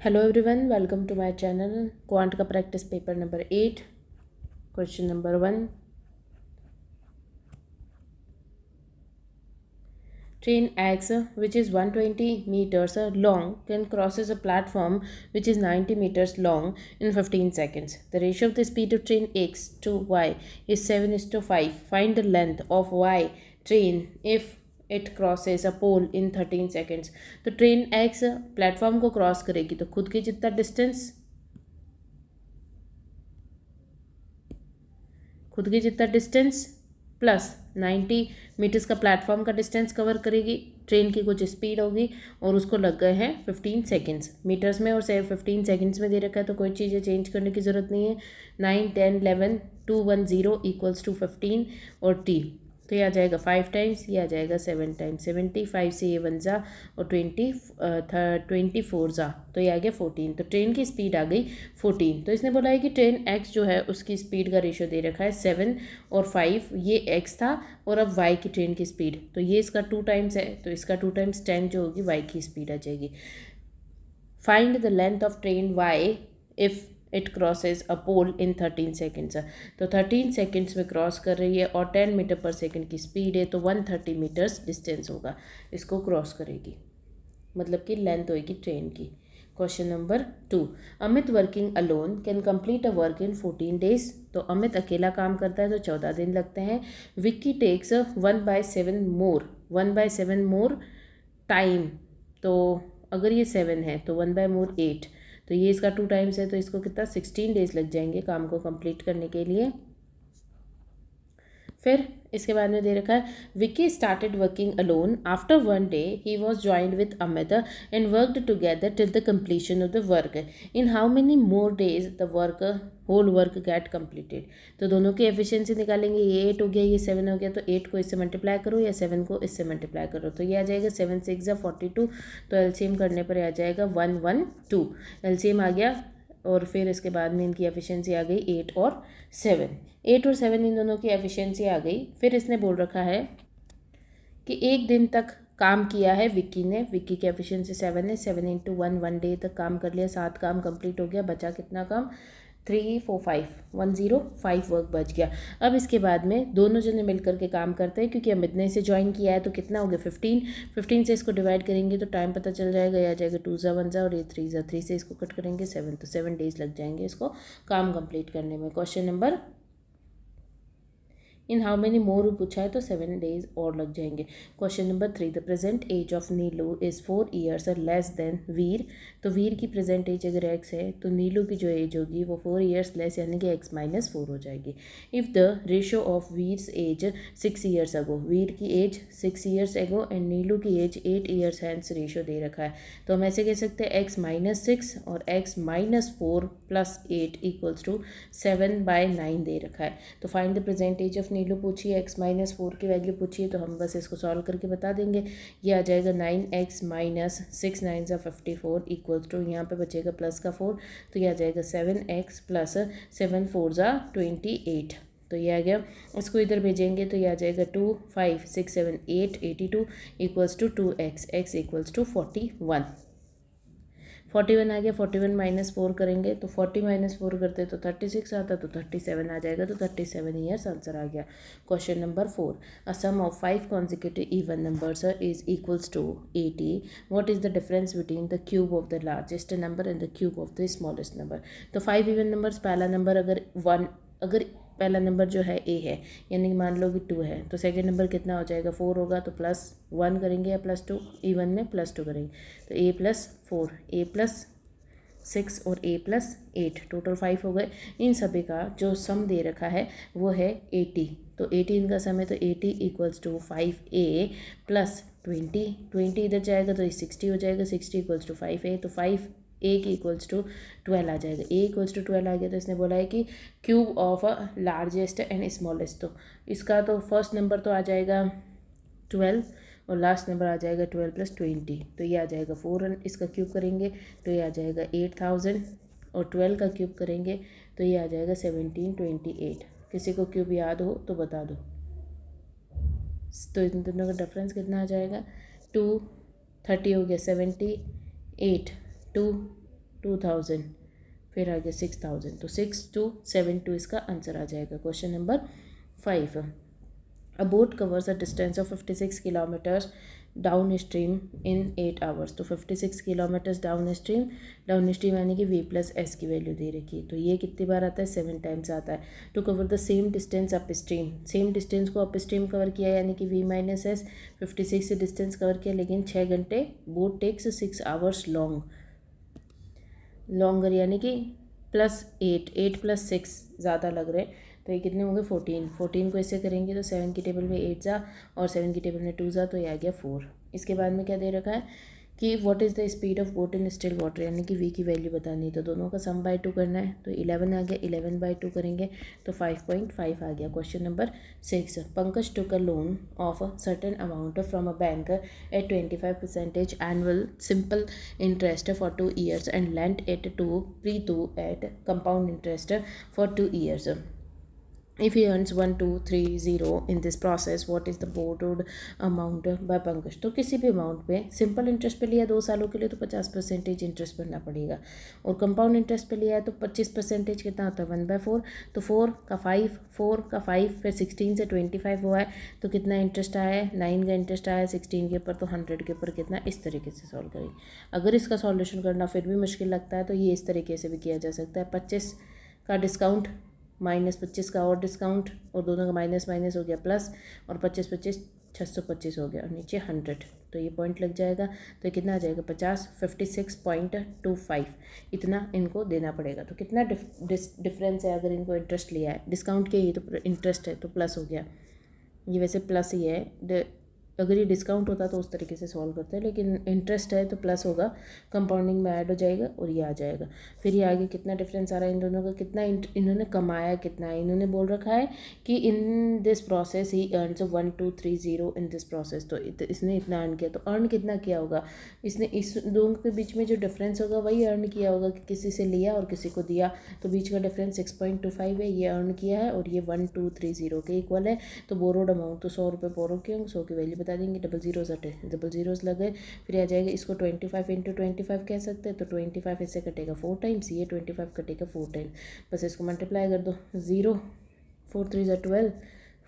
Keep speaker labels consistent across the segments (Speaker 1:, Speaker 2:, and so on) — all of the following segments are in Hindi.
Speaker 1: Hello everyone, welcome to my channel quant का practice paper number 8 question number 1। Train X which is 120 meters long can crosses a platform which is 90 meters long in 15 seconds. The ratio of the speed of train X to Y is 7:5. Find the length of Y train if it crosses a pole in 13 seconds. तो ट्रेन एक्स प्लेटफॉर्म को क्रॉस करेगी तो खुद के जितना डिस्टेंस प्लस 90 मीटर्स का प्लेटफॉर्म का डिस्टेंस कवर करेगी। ट्रेन की कुछ स्पीड होगी और उसको लग गए हैं 15 सेकेंड्स मीटर्स में और 15 सेकेंड्स में दे रखा है, तो कोई चीज़ें चेंज करने की ज़रूरत नहीं है। 9, 10, 11, 2, 1, 0 इक्वल्स टू 15 और टी, तो ये आ जाएगा 5 टाइम्स, ये आ जाएगा 7 टाइम्स। 75 से ये 1 जा और 24 जा, तो ये आ गया 14। तो ट्रेन की स्पीड आ गई 14। तो इसने बोला है कि ट्रेन एक्स जो है उसकी स्पीड का रेशियो दे रखा है 7 और 5, ये एक्स था और अब वाई की ट्रेन की स्पीड, तो ये इसका 2 टाइम्स है, तो इसका 2 टाइम्स 10 जो होगी वाई की स्पीड आ जाएगी। Find the length of train y if it crosses a pole in 13 seconds. तो 13 सेकेंड्स में क्रॉस कर रही है और 10 मीटर पर सेकेंड की स्पीड है, तो 130 मीटर्स डिस्टेंस होगा, इसको क्रॉस करेगी, मतलब कि लेंथ होगी ट्रेन की। Question number 2। Amit working alone can complete a work in 14 days. तो अमित अकेला काम करता है तो 14 दिन लगते हैं। विक्की टेक्स 1/7 मोर टाइम, तो अगर ये 7 है तो 1/8, तो ये इसका 2 टाइम्स है, तो इसको कितना 16 डेज लग जाएंगे काम को कंप्लीट करने के लिए। फिर इसके बाद में दे रखा है Vicky started working alone after 1 day he was joined with Amit and worked together till the completion of the work. In how many more days the whole work get completed. तो दोनों की एफिशिएंसी निकालेंगे, ये 8 हो गया, ये 7 हो गया, तो 8 को इससे मल्टीप्लाई करो या 7 को इससे मल्टीप्लाई करो, तो ये आ जाएगा 7 6 42, तो एलसीएम करने पर आ जाएगा 112। एलसीएम आ गया और फिर इसके बाद में इनकी एफिशिएंसी आ गई 8 और 7। 8 और 7 इन दोनों की एफिशिएंसी आ गई। फिर इसने बोल रखा है कि एक दिन तक काम किया है विक्की ने, विक्की की एफिशिएंसी 7 है, 7 इंटू 1, 1 डे तक काम कर लिया, 7 काम कंप्लीट हो गया, बचा कितना काम 3, 4, 5, 105 वर्क बच गया। अब इसके बाद में दोनों जने मिलकर के काम करते हैं, क्योंकि अमित ने इसे ज्वाइन किया है, तो कितना हो गया 15 से इसको डिवाइड करेंगे तो टाइम पता चल जाएगा, यह आ जाएगा 2 जा 1 जा और ये 3 जा 3 से इसको कट करेंगे 7, तो 7 डेज लग जाएंगे इसको काम कंप्लीट करने में। Question number in how many more पूछा है तो 7 डेज और लग जाएंगे। Question number 3। The present age of Neelu is 4 years less than Veer. तो वीर की प्रेजेंट एज अगर x है तो नीलू की जो एज होगी वो 4 ईयर्स लेस, यानी कि x - 4 हो जाएगी। If the ratio of Veer's age 6 years ago, Veer की age 6 years ago and Neelu की एज 8 ईयर्स हैंस रेशियो दे रखा है, तो हम ऐसे कह सकते हैं x - 6 और x - 4 + 8 इक्वल्स टू 7/9 दे रखा है। तो find the present age of Neelu पूछी है, x - 4 की वैल्यू पूछी है, तो हम बस इसको सॉल्व करके बता देंगे। ये आ जाएगा 9x - 6 9 = 54 इक्वल्स टू, यहाँ पे बचेगा प्लस का 4, तो ये आ जाएगा 7x + 7 4 = 28, तो ये आ गया। इसको इधर भेजेंगे तो ये आ जाएगा 2 5 6 7 8 82 equals to 2x, x equals to 41। 41 आ गया, 41 - 4 करेंगे तो 40 - 4 करते तो 36 आता, तो 37 आ जाएगा, तो 37 ईयर्स आंसर आ गया। Question number 4। A sum of 5 consecutive even numbers is equals to 80. What is the difference between the cube of the largest number and the cube of the smallest number? तो 5 इवन नंबर्स, पहला नंबर अगर पहला नंबर जो है ए है, यानी कि मान लो कि 2 है, तो सेकंड नंबर कितना हो जाएगा 4 होगा, तो +1 करेंगे या +2, इवन में +2 करेंगे, तो a + 4 a + 6 और a + 8 टोटल 5 हो गए। इन सभी का जो सम दे रखा है वो है 80, तो 80 इनका सम है, तो 80 इक्वल्स टू 5a + 20, 20 इधर जाएगा तो ये 60 हो जाएगा, 60 इक्वल्स टू 5a, तो 5a की इक्वल्स टू 12 आ जाएगा। a इक्वल्स टू 12 आ गया, तो इसने बोला है कि cube of a largest and smallest, तो इसका तो फर्स्ट नंबर तो आ जाएगा 12 और लास्ट नंबर आ जाएगा 12 + 20, तो ये आ जाएगा 4, इसका क्यूब करेंगे तो ये आ जाएगा 8000 और 12 का क्यूब करेंगे तो ये आ जाएगा 1728। किसी को क्यूब याद हो तो बता दो। तो इन दोनों का डिफरेंस कितना आ जाएगा 230 हो गया 78 2 2000, फिर आ गया 6000, तो 6272 इसका आंसर आ जाएगा। Question number 5, a boat covers a distance of 56 kilometres down stream in 8 hours. तो 56 किलोमीटर्स डाउन स्ट्रीम यानी कि v प्लस एस की वैल्यू दे रखी है, तो ये कितनी बार आता है, 7 टाइम्स आता है। To cover the same distance upstream, same distance को अप स्ट्रीम कवर किया यानी कि v माइनस एस 56 से डिस्टेंस कवर किया, लेकिन 6 घंटे, बोट टेक्स 6 आवर्स लॉन्गर यानी कि +8 + 6 ज़्यादा लग रहे हैं, तो ये कितने होंगे 14 को इससे करेंगे तो 7 की टेबल में 8 जा और 7 की टेबल में 2 जा, तो ये आ गया 4। इसके बाद में क्या दे रखा है कि what is the speed of boat in still water, यानी कि v की वैल्यू बतानी है, तो दोनों का सम बाय 2 करना है, तो 11 आ गया, 11/2 करेंगे तो 5.5 आ गया। Question number 6, Pankaj took a loan of a certain amount from a bank at 25% annual simple interest for 2 years and lent it to Preetu at compound interest for 2 years. If he earns 1230 in this process, what is the borrowed amount by Pankaj. तो किसी भी अमाउंट पे सिंपल इंटरेस्ट पे लिया 2 सालों के लिए तो 50% इंटरेस्ट भरना पड़ेगा, और कंपाउंड इंटरेस्ट पे लिया है तो 25% कितना होता है 1/4, तो 4 का 5 फिर 16 से 25 हुआ है तो कितना इंटरेस्ट आया है, 9 का इंटरेस्ट आया है 16 के ऊपर, तो 100 के ऊपर कितना, इस तरीके से सॉल्व करेंगे। अगर इसका सॉल्यूशन करना फिर भी मुश्किल लगता है तो ये इस तरीके से भी किया जा सकता है, 25 का डिस्काउंट -25 का और डिस्काउंट, और दोनों का माइनस माइनस हो गया प्लस, और 25 625 हो गया, और नीचे 100, तो ये पॉइंट लग जाएगा, तो ये कितना आ जाएगा 50 56.25 इतना इनको देना पड़ेगा। तो कितना डिफरेंस है अगर इनको इंटरेस्ट लिया है, डिस्काउंट के ही तो इंटरेस्ट है तो प्लस हो गया, ये वैसे प्लस ही है, अगर ये डिस्काउंट होता तो उस तरीके से सॉल्व करते हैं, लेकिन इंटरेस्ट है तो प्लस होगा, कंपाउंडिंग में ऐड हो जाएगा और ये आ जाएगा। फिर ये आगे कितना डिफरेंस आ रहा है इन दोनों का, कितना इन्होंने कमाया कितना है, इन्होंने बोल रखा है कि in this process he earns 1230 in this process, तो इसने इतना अर्न किया, तो अर्न कितना किया होगा, इसने इस दोनों के बीच में जो डिफरेंस होगा वही अर्न किया होगा कि किसी से लिया और किसी को दिया, तो बीच का डिफरेंस 6.25 है, ये अर्न किया है और ये 1230 के इक्वल है। तो बोरोड अमाउंट, तो 100 रुपये बोरो किए होंगे, 100 की वैल्यू बता देंगे, डबल जीरोस लगे, फिर आ जाएगा, इसको 25 × 25 कह सकते हैं, तो 25 इससे कटेगा 4 टाइम्स, ये 25 कटेगा 4 टाइम्स, बस इसको मल्टीप्लाई कर दो, 0 4 3 12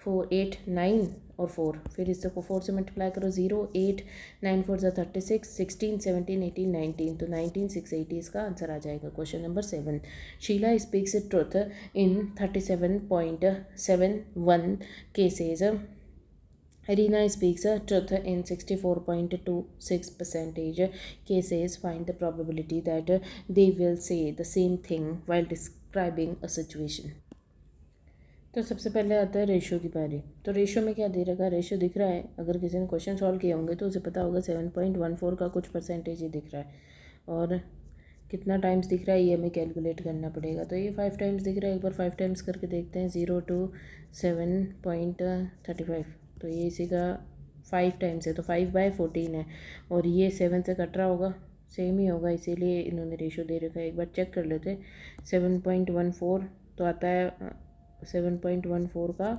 Speaker 1: 4 8 9 और 4, फिर इसको 4 से मल्टीप्लाई करो, 0 8 9 4 36 16 17 18 19, तो 19 680 इसका आंसर आ जाएगा। Question number 7, Sheela speaks truth in 37.71 cases, Irina speaks truth in 64.26% cases. Find the probability that they will say the same thing while describing a situation. तो सबसे पहले आता है रेशो की बारी। तो रेशो में क्या दे रखा है, रेशो दिख रहा है, अगर किसी ने क्वेश्चन सॉल्व किए होंगे तो उसे पता होगा 7.14 का कुछ परसेंटेज ही दिख रहा है, और कितना टाइम्स दिख रहा है ये हमें कैलकुलेट करना पड़ेगा। तो ये 5 टाइम्स दिख रहा है, एक बार 5 टाइम्स करके देखते हैं, 0 to 7.35, तो ये इसी का 5 टाइम्स है, तो 5/14 है, और ये 7 से कट रहा होगा, सेम ही होगा, इसीलिए इन्होंने रेशो दे रखा है। एक बार चेक कर लेते, 7.14 तो आता है 7.14 का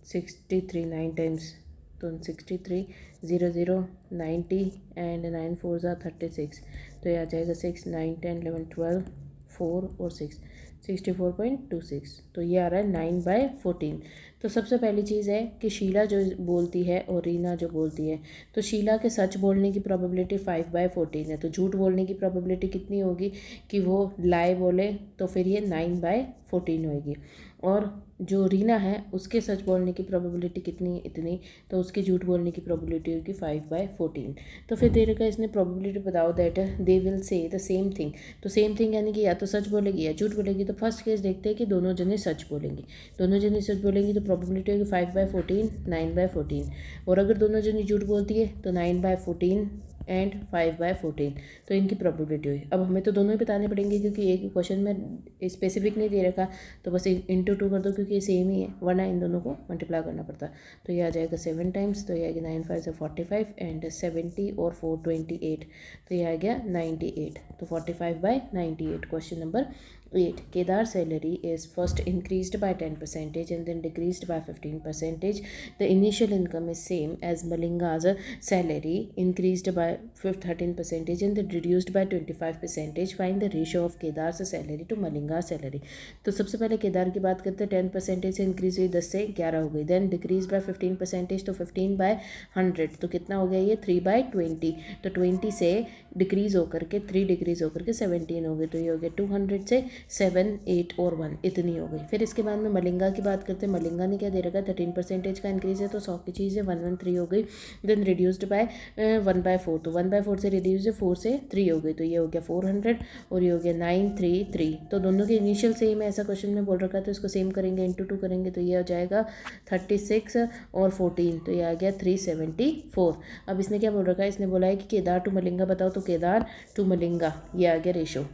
Speaker 1: 63 9 टाइम्स, तो 63 0 0 90 एंड 9 4 36, तो ये आ जाएगा 6 9 10 11 12 4 और 6 64.26, तो ये आ रहा है 9/14। तो सबसे पहली चीज़ है कि शीला जो बोलती है और रीना जो बोलती है, तो शीला के सच बोलने की प्रोबेबिलिटी 5/14 है, तो झूठ बोलने की प्रोबेबिलिटी कितनी होगी कि वो लाई बोले, तो फिर ये 9/14 होगी, और जो रीना है उसके सच बोलने की प्रोबेबिलिटी कितनी, इतनी, तो उसके झूठ बोलने की प्रोबेबिलिटी होगी 5/14। तो फिर दे रखा है इसने प्रोबेबिलिटी बताओ that they will say the same thing, तो सेम थिंग यानी कि या तो सच बोलेगी या झूठ बोलेगी। तो फर्स्ट केस देखते हैं कि दोनों जने सच बोलेंगी, दोनों जने सच बोलेंगी तो प्रोबेबिलिटी होगी 5/14 9/14, और अगर दोनों जने झूठ बोलती है तो 9/14 एंड 5/14, तो इनकी प्रोबेबिलिटी हुई। अब हमें तो दोनों ही बताने पड़ेंगे क्योंकि एक क्वेश्चन में स्पेसिफिक नहीं दे रखा, तो बस इंटू 2 कर दो क्योंकि ये सेम ही है, वरना इन दोनों को मल्टीप्लाई करना पड़ता। तो ये आ जाएगा 7 टाइम्स, तो ये आएगा 9 5 से 45 एंड 70 और 4 28, तो ये आ गया 98, तो 45/98 question number 8. Kedar salary is first increased by 10% and then decreased by 15%. The initial income is same as Malinga's salary, increased by 13% and then reduced by 25%. Find the ratio of Kedar's salary to Malinga's salary. तो सबसे पहले केदार की बात करते हैं. 10% से इंक्रीज हुई, 10 से 11 हो गई. देन डिक्रीज बाय 15%, तो 15/100 तो कितना हो गया ये 3/20. तो 20 से डिक्रीज होकर के 3 डिक्रीज होकर के 17 हो गई. तो ये हो गया 200 से 7, 8 और 1 इतनी हो गई. फिर इसके बाद में मलिंगा की बात करते हैं. मलिंगा ने क्या दे रखा है 13% का इंक्रीज है, तो 100 की चीज़ है 113 हो गई. देन रिड्यूस्ड बाय 1/4, तो 1/4 से रिड्यूस है 4 से 3 हो गई. तो ये हो गया 400 और ये हो गया 933. तो दोनों के इनिशियल सेम है, ऐसा क्वेश्चन में बोल रखा है, तो इसको सेम करेंगे, इंटू 2 करेंगे, तो ये हो जाएगा 36 और 14, तो ये आ गया 374. अब इसने क्या बोल रखा है, इसने बोला है कि केदार टू मलिंगा बताओ, तो केदार टू मलिंगा ये आ गया ratio.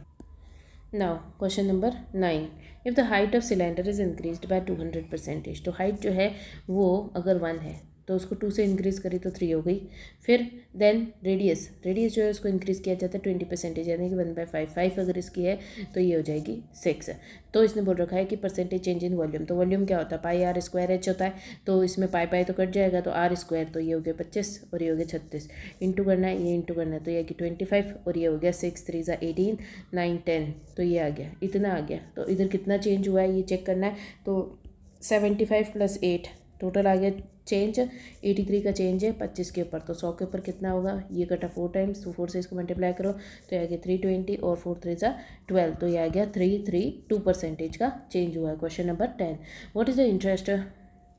Speaker 1: Now question number 9. If the height of cylinder is increased by 200%, तो हाइट जो है वो अगर 1 है तो उसको 2 से इंक्रीज़ करी तो 3 हो गई. फिर देन रेडियस जो है उसको इंक्रीज़ किया जाता है 20%, यानी कि 1/5. 5 अगर इसकी है तो ये हो जाएगी 6. तो इसने बोल रखा है कि परसेंटेज चेंज इन वॉल्यूम. तो वॉल्यूम क्या होता है, पाई आर स्क्वायर एच होता है. तो इसमें पाई तो कट जाएगा, तो आर स्क्वायर तो ये हो गया 25 और ये हो गया 36. इंटू करना है, ये इंटू करना है, तो ये कि 25 और ये हो गया 6 3 18 9 10. तो ये आ गया, इतना आ गया. तो इधर कितना चेंज हुआ है ये चेक करना है. तो 75 + 8 टोटल आ गया चेंज 83 का चेंज है 25 के ऊपर. तो 100 के ऊपर कितना होगा, ये कटा 4 टाइम्स, तो 4 से इसको मल्टीप्लाई करो तो ये आ गया 320 और 4 3 12. तो ये आ गया 332% का चेंज हुआ है. Question number 10. What is the interest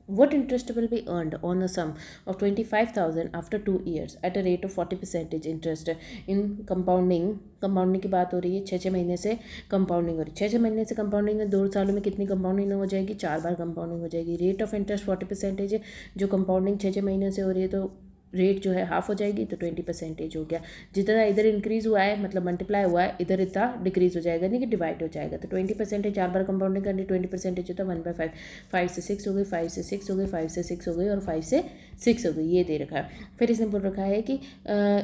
Speaker 1: What interest will be earned on a sum of 25,000 after 2 years at a rate of 40% interest in compounding? Compounding की बात हो रही है, 6 महीने से कंपाउंडिंग हो रही है. 6 महीने से कंपाउंडिंग है, 2 सालों में कितनी कंपाउंडिंग हो जाएगी, 4 बार कंपाउंडिंग हो जाएगी. रेट ऑफ इंटरेस्ट 40% है, जो कंपाउंडिंग 6 महीने से हो रही है, तो रेट जो है हाफ हो जाएगी, तो 20% हो गया. जितना इधर इंक्रीज हुआ है मतलब मल्टीप्लाई हुआ है, इधर इतना डिक्रीज हो जाएगा, नहीं कि डिवाइड हो जाएगा. तो 20% 4 बार कंपाउंडिंग करनी, 20% होता है 1/5. 5 से 6 हो गई, 5 से 6 हो गई, 5 से 6 हो गई और 5 से 6 हो गई, ये दे रखा है. फिर इसने बोल रखा है कि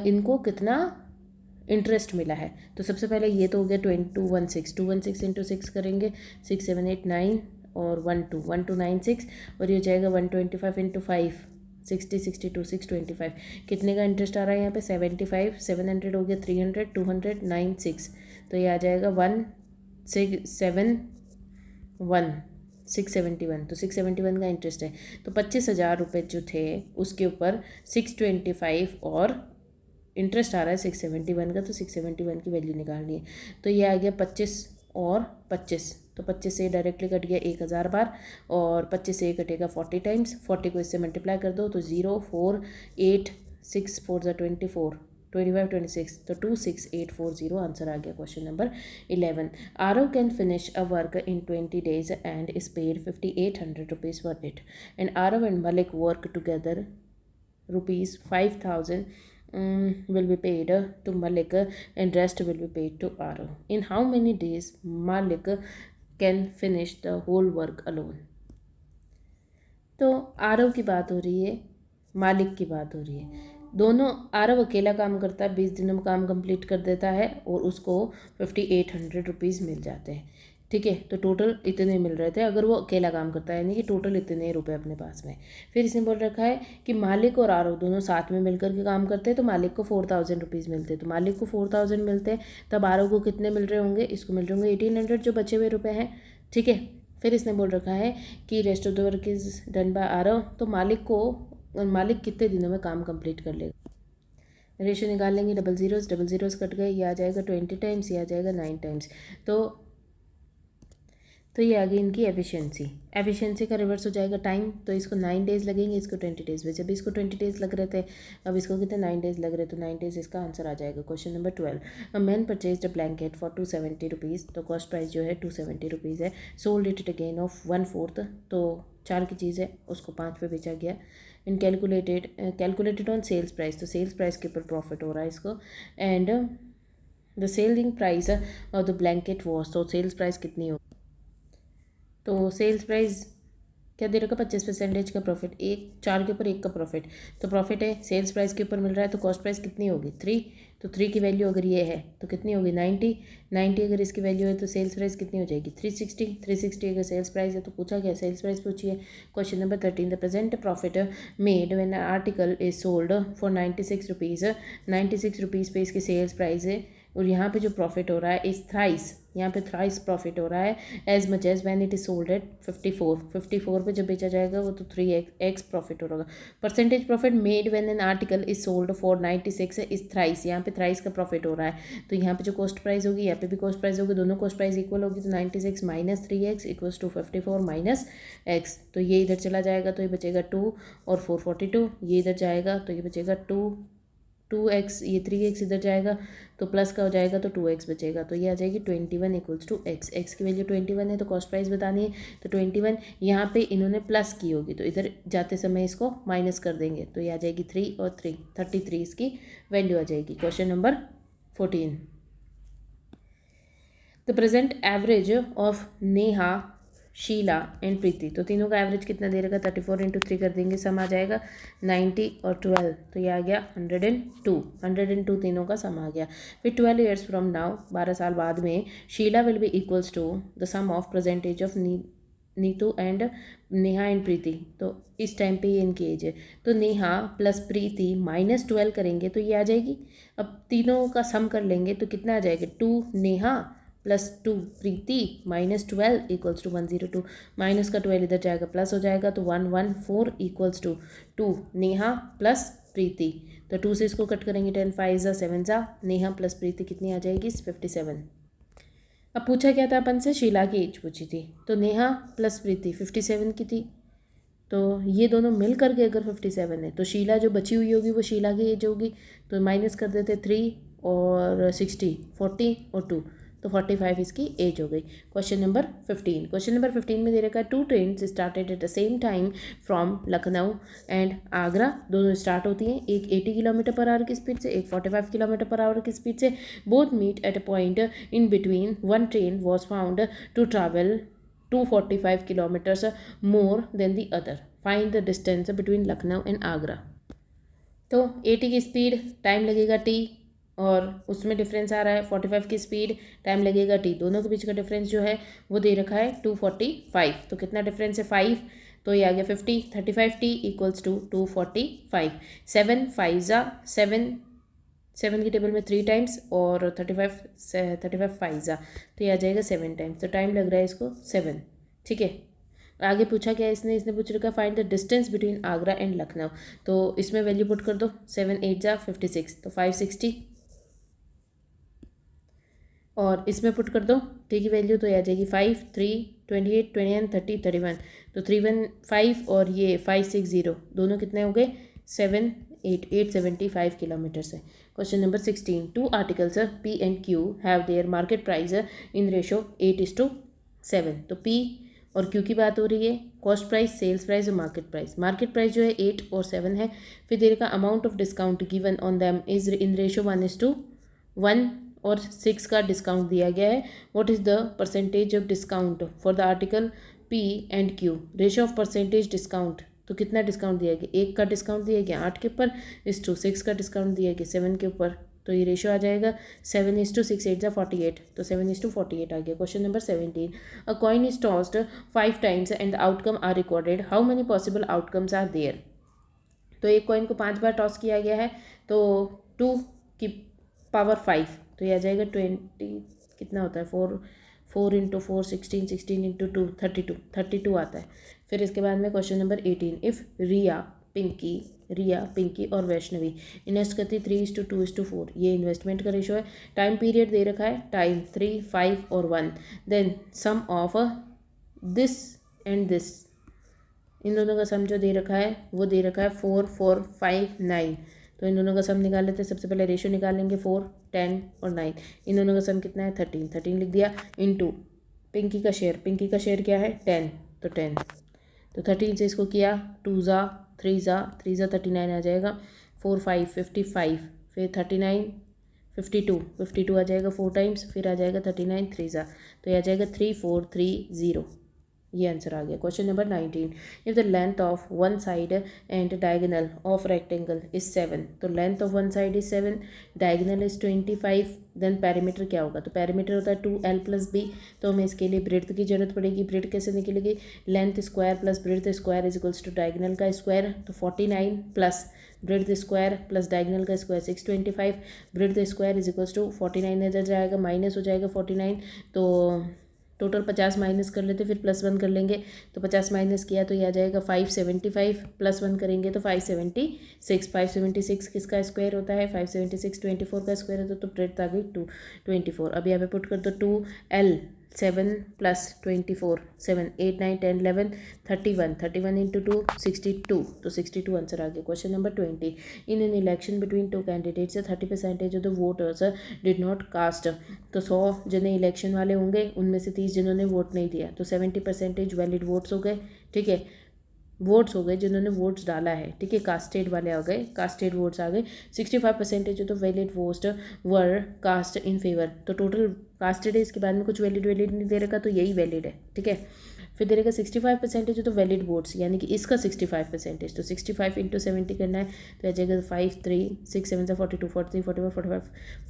Speaker 1: इनको कितना इंटरेस्ट मिला है. तो सबसे पहले ये तो हो गया 216 इंटू 6 करेंगे, 6 7 8 9 और 1296 और ये हो जाएगा 125 इंटू 5 60 62 625. कितने का इंटरेस्ट आ रहा है यहाँ पे 75. 700 हो गया 300 200 96. तो ये आ जाएगा 1,671 671. तो 671 का इंटरेस्ट है. तो 25,000 रुपये जो थे उसके ऊपर 625 और इंटरेस्ट आ रहा है 671 का. तो 671 की वैल्यू निकालनी है. तो ये आ गया 25 और 25. तो 25 से डायरेक्टली कट गया 1000 बार और 25 से कटेगा 40 टाइम्स. 40 को इससे मल्टीप्लाई कर दो तो 0 4 8 6 4 24 25 26. तो 26840 आंसर आ गया. Question number 11. Aarav can finish a work in 20 days and is paid 5800 rupees for it. And Aarav and Malik work together ₹5,000 will be paid to Malik and rest will be paid to Arav. In how many days Malik can finish the whole work alone? तो आरव की बात हो रही है, मालिक की बात हो रही है. दोनों, आरव अकेला काम करता है, 20 दिनों में काम कंप्लीट कर देता है और उसको 5800 रुपीज़ मिल जाते हैं. ठीक है, तो टोटल इतने मिल रहे थे अगर वो अकेला काम करता है, यानी कि टोटल इतने रुपए अपने पास में. फिर इसने बोल रखा है कि मालिक और आरव दोनों साथ में मिलकर के काम करते हैं, तो मालिक को 4000 रुपीज़ मिलते हैं. तो मालिक को 4000 मिलते हैं, तब आरव को कितने मिल रहे होंगे, इसको मिल रहे होंगे 1800 जो बचे हुए रुपये हैं. ठीक है, फिर इसने बोल रखा है कि rest of the work is done by Aarav. तो मालिक कितने दिनों में काम कंप्लीट कर लेगा. रेशो निकाल लेंगे, डबल ज़ीरोज़ कट गए, ये आ जाएगा 20 टाइम्स, ये आ जाएगा 9 टाइम्स. तो ये आ गई इनकी एफिशिएंसी का रिवर्स हो जाएगा टाइम. तो इसको 9 डेज़ लगेंगे, इसको 20 डेज़. वैसे अभी इसको 20 डेज़ लग रहे थे, अब इसको कितने 9 डेज़ लग रहे, तो 9 डेज़ इसका आंसर आ जाएगा. Question number 12. A man purchased a blanket for 270 rupees. तो कॉस्ट प्राइस जो है 270 रुपीज़ है. Sold it at gain of 1/4. तो 4 की चीज़ है उसको 5 पे बेचा गया. इन कैलकुलेटेड ऑन सेल्स प्राइस. तो सेल्स प्राइस के ऊपर प्रॉफिट हो रहा है इसको. And the selling price of the blanket was. तो सेल्स प्राइस कितनी हो, तो सेल्स प्राइस क्या दे रखा 25% का प्रॉफिट, 4 के ऊपर 1 का प्रॉफिट. तो प्रॉफिट है, सेल्स प्राइस के ऊपर मिल रहा है, तो कॉस्ट प्राइस कितनी होगी 3. तो 3 की वैल्यू अगर ये है तो कितनी होगी 90 अगर इसकी वैल्यू है तो सेल्स प्राइस कितनी हो जाएगी 360 अगर सेल्स प्राइस है तो पूछा क्या सेल्स प्राइस पूछी है। Question number 13 the present profit made when article is sold for 96 rupees 96 rupees पे इसकी सेल्स प्राइस है और यहाँ पे जो प्रॉफिट हो रहा है इस थ्राइस, यहाँ पे थ्राइस प्रॉफिट हो रहा है as much as when it is sold at 54 पे जब बेचा जाएगा वो तो 3x प्रॉफिट होगा। Percentage profit made when an article is sold for 96 is thrice, यहाँ पे थ्राइस का प्रॉफिट हो रहा है तो यहाँ पे जो कॉस्ट प्राइस होगी यहाँ पे भी कॉस्ट प्राइस होगी, दोनों कॉस्ट प्राइस इक्वल होगी तो 96 minus 3x equals to 54 minus x, तो ये इधर चला जाएगा तो ये बचेगा 2 और 442, ये इधर जाएगा तो ये बचेगा 2x, ये 3x इधर जाएगा तो प्लस का हो जाएगा तो 2x बचेगा, तो ये आ जाएगी 21 इक्वल्स टू x की वैल्यू 21 है तो कॉस्ट प्राइस बतानी है तो 21 यहाँ पे इन्होंने प्लस की होगी तो इधर जाते समय इसको माइनस कर देंगे तो ये आ जाएगी 3 और 3 33 इसकी वैल्यू आ जाएगी। Question number 14 the present average of Neha Sheela and Preeti, तो तीनों का एवरेज कितना दे रखा 34 इंटू 3 कर देंगे, सम आ जाएगा 90 और 12 तो ये आ गया 102 तीनों का सम आ गया। फिर 12 ईयर्स फ्रॉम नाउ 12 साल बाद में Sheela will be equals to the sum of present age of Neetu and Neha and Preeti, तो इस टाइम पे ये इनकी एज है तो नेहा प्लस प्रीति माइनस 12 करेंगे तो ये आ जाएगी। अब तीनों का सम कर लेंगे तो कितना आ जाएगा 2 Neha plus 2 Preeti minus 12 equals to 102, minus का 12 इधर जाएगा प्लस हो जाएगा तो 114 equals to 2 Neha plus Preeti, तो 2 से इसको कट करेंगे 10 5 जा 7 जा, नेहा प्लस प्रीति कितनी आ जाएगी 57। अब पूछा क्या था अपन से शीला की एज पूछी थी तो नेहा प्लस प्रीति 57 की थी तो ये दोनों मिल करके अगर 57 है तो शीला जो बची हुई होगी वो शीला की एज होगी तो माइनस कर देते 3 और 60 40 और 2 तो 45 इसकी एज हो गई। क्वेश्चन नंबर 15 में दे रखा है 2 train started at the same time from Lucknow and Agra, दोनों स्टार्ट होती हैं, एक 80 किलोमीटर पर आवर की स्पीड से, एक 45 किलोमीटर पर आवर की स्पीड से, both meet at a point in between, one train was found to travel 245 kilometers more than the other, find the distance between Lucknow and Agra. तो 80 की स्पीड टाइम लगेगा t और उसमें डिफरेंस आ रहा है 45 की स्पीड टाइम लगेगा t, दोनों के बीच का डिफरेंस जो है वो दे रखा है 245, तो कितना डिफरेंस है 5 तो ये आ गया 50, 35t इक्वल्स टू 245, 7 5 जा 7 की टेबल में 3 टाइम्स और 35 5 जा तो ये आ जाएगा 7 टाइम्स, तो टाइम लग रहा है इसको 7। ठीक है, आगे पूछा क्या इसने पूछ रखा find the distance between Agra and Lucknow, तो इसमें वैल्यू पुट कर दो 7 8 जा 56 तो 560 और इसमें पुट कर दो टी की वैल्यू तो आ जाएगी 5 3 28 29 30 31 तो 315 और ये 560 दोनों कितने हो गए 7 8 875 किलोमीटर से। Question number 16 two articles P and Q have their market price in ratio 8:7, तो पी और क्यू की बात हो रही है, कॉस्ट प्राइस सेल्स प्राइस और मार्केट प्राइस जो है 8 और 7 है, फिर देर का amount of discount given on them is in ratio 1:1 और 6 का डिस्काउंट दिया गया है। What is the percentage of discount for the article P and Q, ratio of percentage discount, तो कितना डिस्काउंट दिया गया 1 का डिस्काउंट दिया गया 8 के ऊपर, 6 का डिस्काउंट दिया गया 7 के ऊपर, तो ये रेशो आ जाएगा 7:6 8 48, तो 7:48 आ गया। Question number 17 a coin is tossed 5 times and the outcome are recorded, how many possible outcomes are there, तो एक कॉइन को 5 बार टॉस किया गया है तो 2 की पावर 5 तो ये आ जाएगा 20 कितना होता है 4 इंटू 4 16 इंटू 2 32 आता है। फिर इसके बाद में क्वेश्चन नंबर 18 इफ़ रिया पिंकी और वैष्णवी इन्वेस्ट करती 3:2:4, ये इन्वेस्टमेंट का रेशो है। टाइम पीरियड दे रखा है टाइम 3 5 और 1, then sum of this and this, इन दोनों का सम जो दे रखा है वो दे रखा है 4 4 5 9, तो इन दोनों का सम निकाल लेते हैं। सबसे पहले रेशो निकालेंगे 4 10 और 9, इन दोनों का सम कितना है 13 लिख दिया इनटू पिंकी का शेयर क्या है 10, तो 10 तो 13 से इसको किया 2 जा 3 जा 39 आ जाएगा, 4 5 55, फिर 39 52 आ जाएगा 4 टाइम्स, फिर आ जाएगा 39 3 जा तो ये आ जाएगा 3430, ये आंसर आ गया। Question number 19, if the length of one side and diagonal of rectangle is 7, तो length of one side is 7, diagonal is 25, then perimeter क्या होगा, तो पैरामीटर होता है 2l+b। तो हमें इसके लिए ब्रेड्थ की जरूरत पड़ेगी। ब्रेड्थ कैसे निकलेगी, length square plus breadth square is equals to diagonal का स्क्वायर, तो 49 plus breadth square plus diagonal का square 625, breadth square is equals to 49 इधर जाएगा, माइनस हो जाएगा 49, तो टोटल 50 माइनस कर लेते फिर +1 कर लेंगे, तो 50 माइनस किया तो ये आ जाएगा 575, +1 करेंगे तो 576, 576 किसका स्क्वायर होता है, 576 24 का स्क्वायर होता है, तो ब्रेड्थ आ गई 224। अब यहाँ पे पुट कर दो 2l 7 + 24 7 8 9 10 11 31 31 × 2 62, तो 62 आंसर आ गया। Question number 20, in an election between two candidates 30% of the voters did not cast, तो 100 जने इलेक्शन वाले होंगे, उनमें से 30 जिन्होंने वोट नहीं दिया, तो 70% वैलिड वोट्स हो गए। ठीक है, वोट्स हो गए जिन्होंने वोट्स डाला है। ठीक है, कास्टेड वाले आ गए, कास्टेड वोट्स आ गए। 65% जो तो valid votes were cast in favour, तो टोटल कास्टेड है, इसके बाद में कुछ वैलिड नहीं दे रखा, तो यही वैलिड है। ठीक है, फिर दे रखा 65% तो वैलिड वोट्स, यानी कि इसका 65%, तो 65 × 70 करना है, तो आ जाएगा 5 3 6 7 42 43 45 45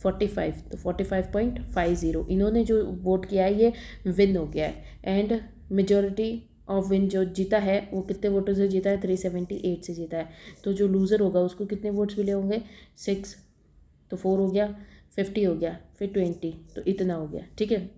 Speaker 1: 45, तो 45.50। इन्होंने जो वोट किया है ये विन हो गया है, एंड मेजोरिटी ऑफ विन जो जीता है वो कितने वोटों से जीता है, 378 से जीता है। तो जो लूज़र होगा उसको कितने वोट्स मिले होंगे, 6, तो 4 हो गया, 50 हो गया, फिर 20, तो इतना हो गया। ठीक है,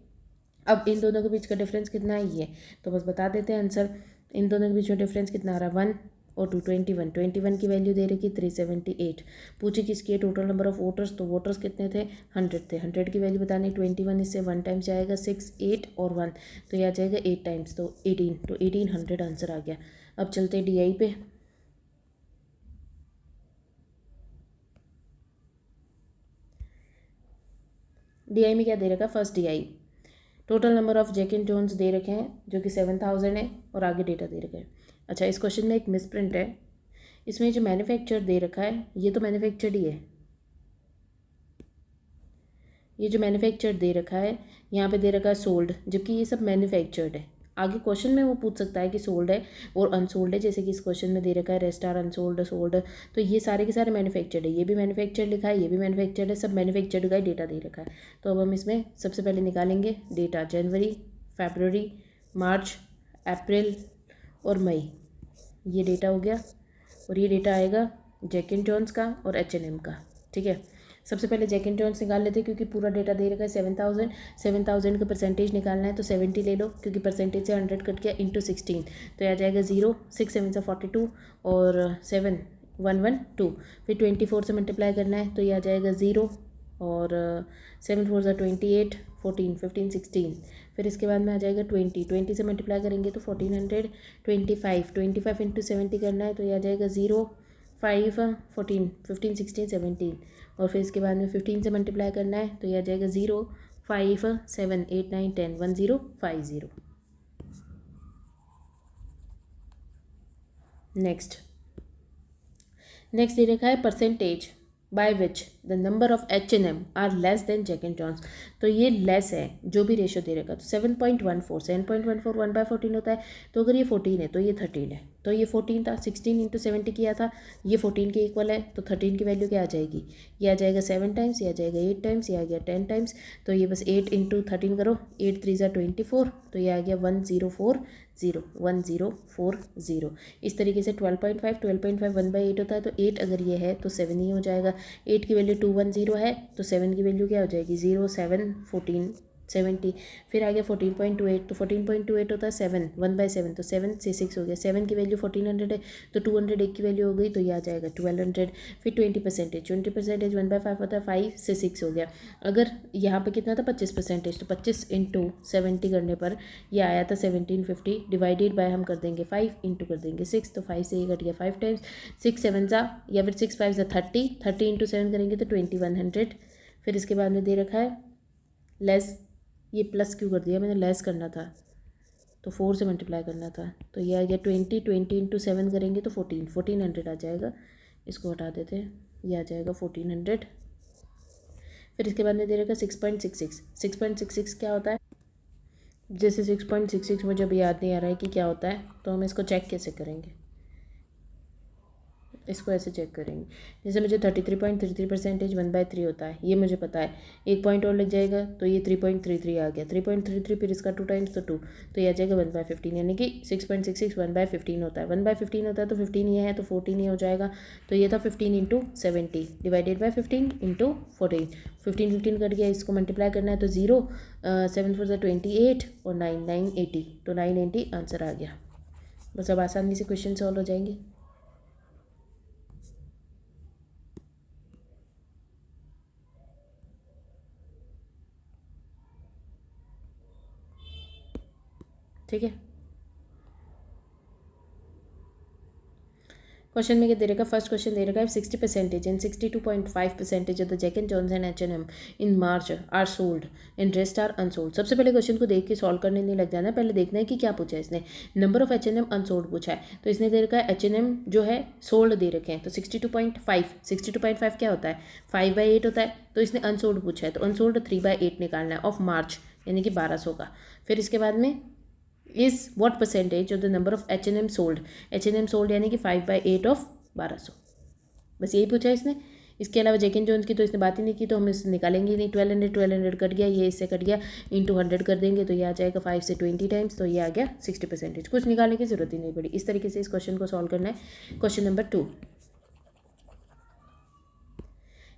Speaker 1: अब इन दोनों के बीच का डिफरेंस कितना है ये, तो बस बता देते हैं आंसर। इन दोनों के बीच में डिफरेंस कितना आ रहा है, 1 और 2 21 की वैल्यू दे रखी 378। पूछी किसकी है, टोटल नंबर ऑफ वोटर्स, तो वोटर्स कितने थे, 100 थे। 100 की वैल्यू बतानी, 21 इससे 1 टाइम्स जाएगा 6 8 और 1, तो यह आ जाएगा 8 टाइम्स, तो 18, तो 1800 आंसर आ गया। अब चलते DI पे। DI में क्या दे रखा, first DI total number of Jack and Jones दे रखे हैं जो कि 7000 है, और आगे डेटा दे रखा है। अच्छा, इस क्वेश्चन में एक मिसप्रिंट है, इसमें जो मैन्युफैक्चर दे रखा है ये तो मैन्युफैक्चर्ड ही है, ये जो मैन्युफैक्चर दे रखा है यहाँ पे दे रखा है सोल्ड, जबकि ये सब मैन्युफैक्चर्ड है। आगे क्वेश्चन में वो पूछ सकता है कि सोल्ड है और अनसोल्ड है, जैसे कि इस क्वेश्चन में दे रखा है रेस्ट आर अनसोल्ड सोल्ड, तो ये सारे के सारे मैन्युफैक्चर्ड है, ये भी मैन्युफैक्चर्ड लिखा है, ये भी मैन्युफैक्चर्ड है, सब मैन्युफैक्चर्ड का ही डेटा दे रखा है। तो अब हम इसमें सबसे पहले निकालेंगे डेटा, जनवरी, फरवरी, मार्च, अप्रैल और मई, ये डेटा हो गया, और ये डेटा आएगा जैक एंड जॉन्स का और H&M का। ठीक है, सबसे पहले जैक एंड जॉन्स निकाल लेते हैं, क्योंकि पूरा डेटा दे रखा है 7000 का परसेंटेज निकालना है, तो 70 ले लो, क्योंकि परसेंटेज से 100 कट गया, × 16, तो यह आ जाएगा 0 6 7 से 42 और 7 112, फिर 24 से मल्टीप्लाई करना है, तो यह आ जाएगा 0 और 7 4 से 28 14 15 16, फिर इसके बाद में आ जाएगा 20 से मल्टीप्लाई करेंगे तो 1400, 25 × 70 करना है, तो यह आ जाएगा 0 5 14 15 16 17, और फिर इसके बाद में 15 से मल्टीप्लाई करना है, तो यह आ जाएगा 0 5 7 8 9 10 1050। नेक्स्ट दे रखा है percentage by which the number of H&M are less than Jack and Jones, तो ये लेस है जो भी रेशो दे रखा, तो 7.14 1/14 होता है, तो अगर ये 14 है तो ये 13 है, तो ये 14 था, 16 × 70 किया था, ये 14 के इक्वल है, तो 13 की वैल्यू क्या आ जाएगी, ये आ जाएगा 7 टाइम्स, ये आ जाएगा 8 टाइम्स, ये आ गया 10 टाइम्स, तो ये बस 8 × 13 करो, 8 3 = 24, तो ये आ गया 1040। इस तरीके से 12.5 1/8 होता है, तो 8 अगर ये है तो 7 ही हो जाएगा। 8 की वैल्यू 210 है, तो 7 की वैल्यू क्या हो जाएगी, 0 7 14 70, फिर आ गया 14.28, तो 14.28 होता है 7 1/7, तो 7 से 6 हो गया, 7 की वैल्यू 1400 है, तो 201 की वैल्यू हो गई, तो ये आ जाएगा 1200, फिर 20% 1/5 होता है 5 से 6 हो गया। अगर यहाँ पे कितना था 25%, तो 25 × 70 करने पर ये आया था 1750, डिवाइडेड बाय हम कर देंगे 5 इंटू कर देंगे 6, तो 5 से ये कट गया 5 टाइम्स, 6 7 सा या फिर 6 5 30 30 × 7 करेंगे तो 2100, फिर इसके बाद में दे रखा है लेस, ये प्लस क्यों कर दिया मैंने, लेस करना था तो 4 से मल्टीप्लाई करना था, तो ये आ गया 20 × 7 करेंगे तो 1400 आ जाएगा, इसको हटा देते हैं, ये आ जाएगा 1400, फिर इसके बाद में दे रखा 6.66 क्या होता है, जैसे 6.66 मुझे अभी याद नहीं आ रहा है कि क्या होता है, तो हम इसको चेक कैसे करेंगे, इसको ऐसे चेक करेंगे। जैसे मुझे 33.33% 1/3 होता है, ये मुझे पता है। एक पॉइंट और लग जाएगा तो ये 3.33 आ गया, 3.33 फिर इसका 2 टाइम्स तो 2, तो ये आ जाएगा 1/15, यानी कि 6.66 1/15 होता है। 1/15 होता है तो 15 ये है तो 14 ये हो जाएगा। तो ये था 15 into 70 divided by 15 into 14। 15 cut गया, इसको मल्टीप्लाई करना है तो 0 7 4 28 और 9 9 80, तो 980 आंसर आ गया। बस अब आसानी से क्वेश्चन सॉल्व हो जाएंगे। ठीक है, क्वेश्चन में क्या दे रखा है, फर्स्ट क्वेश्चन दे रखा है 60% and 62.5% of the Jack and Jones and H&M in March are sold and rest are unsold. सबसे पहले क्वेश्चन को देख के सॉल्व करने नहीं लग जाना, पहले देखना है कि क्या पूछा है इसने। नंबर ऑफ H&M अनसोल्ड पूछा है, तो इसने दे रखा है H&M जो है सोल्ड दे रखे हैं, तो 62.5, 62.5 क्या होता है 5/8 होता है, तो इसने अनसोल्ड पूछा है, तो अनसोल्ड 3/8 निकालना है ऑफ मार्च, यानी कि 1200 का। फिर इसके बाद में is what percentage of the number of H&M sold, H&M sold यानी कि 5/8 ऑफ 1200, बस यही पूछा है इसने। इसके अलावा जैक एंड जोन्स की तो इसने बात ही नहीं की, तो हम इसे निकालेंगे ही नहीं। 1200 कट गया, ये इससे कट गया, इंटू 100 कर देंगे तो ये आ जाएगा 5 से 20 टाइम्स, तो ये आ गया 60%। कुछ निकालने की जरूरत ही नहीं पड़ी। इस तरीके से इस क्वेश्चन को सॉल्व करना है। Question number 2,